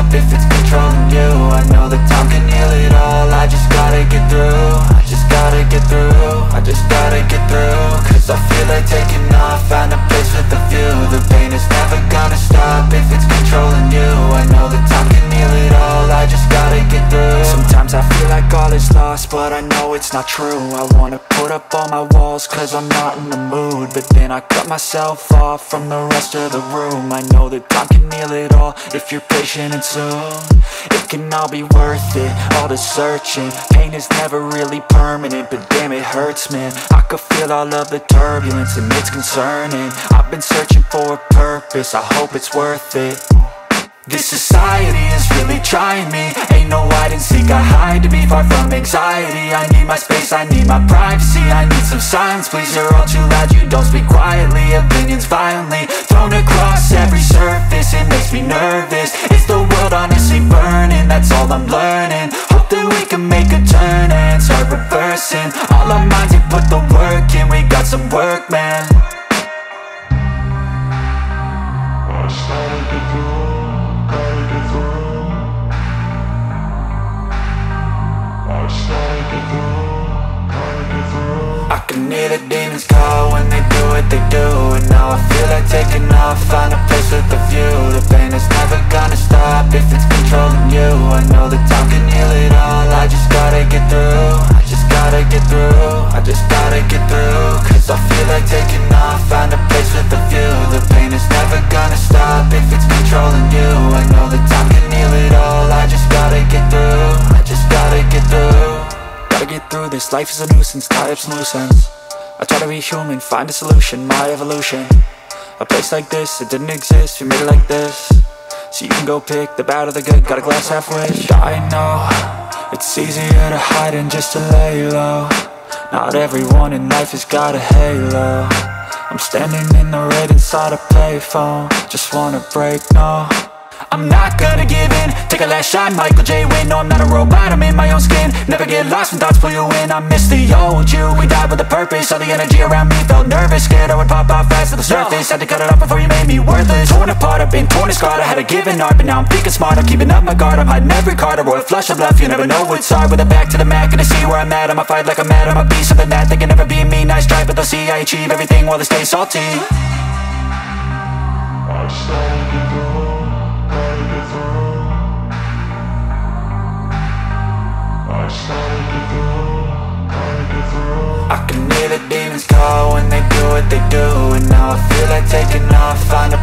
stop if it's controlling you. I know that time can heal it all. I just gotta get through. I just gotta get through. I just gotta get through. Cause I feel like taking off, find a place with a view. The pain is never gonna stop if it's controlling you. I know that time can heal it all. I just gotta get through. Sometimes I feel like all is lost, but I know it's not true. I wanna put up all my walls cause I'm not in the mood, but then I cut myself off from the rest of the room. I know that time can heal it all if you're patient and soon it can all be worth it, all the searching. Pain is never really permanent, but damn it hurts, man. I could feel all of the turbulence and it's concerning. I've been searching for a purpose, I hope it's worth it. This society is really trying me. Ain't no hide and seek, I hide to be far from anxiety. I need my space, I need my privacy. I need some silence, please, you're all too loud. You don't speak quietly, opinions violently thrown across every surface. It makes me nervous, is the world honestly burning? That's all I'm learning. Hope that we can make a turn and start reversing all our minds and put the work in. We got some work, man. I started to do. I can hear the demons call when they do what they do. And now I feel like taking off, find a place with a view. The pain is never gonna stop if it's controlling you. I know that time can heal it all. I just gotta get through. I just gotta get through. I just gotta get through. Cause I feel like taking off, find a place with a view. The pain is never gonna stop if it's controlling you. I know that time can heal it all. I just gotta get through. I just gotta get through. Gotta get through this, life is a nuisance, tie up some loose ends. I try to be human, find a solution, my evolution. A place like this, it didn't exist, we made it like this. So you can go pick the bad or the good, got a glass half wish. I know, it's easier to hide than just to lay low. Not everyone in life has got a halo. I'm standing in the red inside a payphone. Just wanna break, no, I'm not gonna give in. Take a last shot, Michael J. Win. No, I'm not a robot, I'm in my own skin. Never get lost when thoughts pull you in. I miss the old you, we died with a purpose. All the energy around me felt nervous, scared I would pop out fast to the surface. Had to cut it off before you made me worthless. Torn apart, I've been torn and scarred. I had a given art, but now I'm thinking smart. I'm keeping up my guard, I'm hiding every card. A royal flush of love, you never know what's hard. With a back to the mat, gonna see where I'm at. I'ma fight like I'm mad, I'ma be something that they can never be me. Nice try, but they'll see I achieve everything while they stay salty. I started to go. I can hear the demons call when they do what they do. And now I feel like taking off, find a